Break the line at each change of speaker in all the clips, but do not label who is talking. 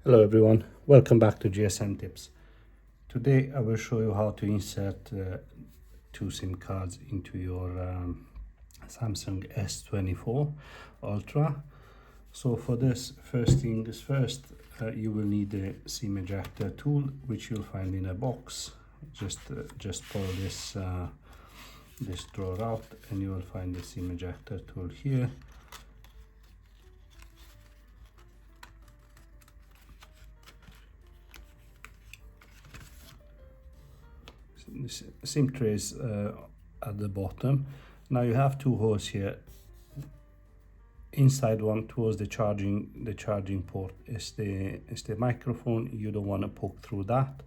Hello everyone, welcome back to GSM Tips. Today I will show you how to insert two SIM cards into your Samsung S24 Ultra. So for this, first things first, you will need a SIM ejector tool, which you'll find in a box. Just pull this drawer out and you will find the SIM ejector tool here. This SIM tray is at the bottom. Now you have two holes here. Inside one towards the charging port is the microphone. You don't want to poke through that,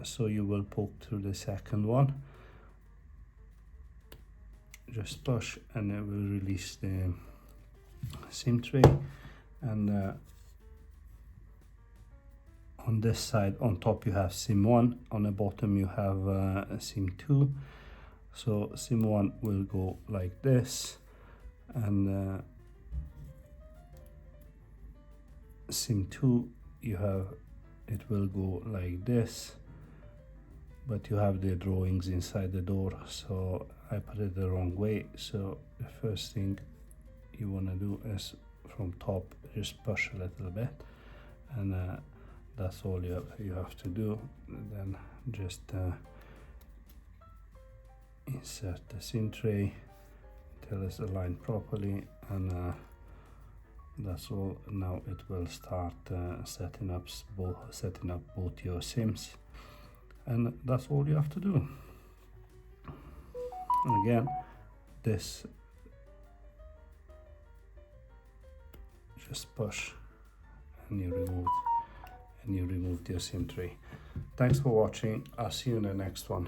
so you will poke through the second one. Just push and it will release the SIM tray, and on this side, on top you have SIM 1, on the bottom you have SIM 2. So SIM 1 will go like this, and SIM 2 it will go like this, but you have the drawings inside the door, so I put it the wrong way. So the first thing you want to do is from top just push a little bit, and that's all you have to do. Then just insert the SIM tray till it's aligned properly, and that's all. Now it will start setting up both your SIMs, and that's all you have to do. And again, this just push and you remove your SIM tray. Thanks for watching. I'll see you in the next one.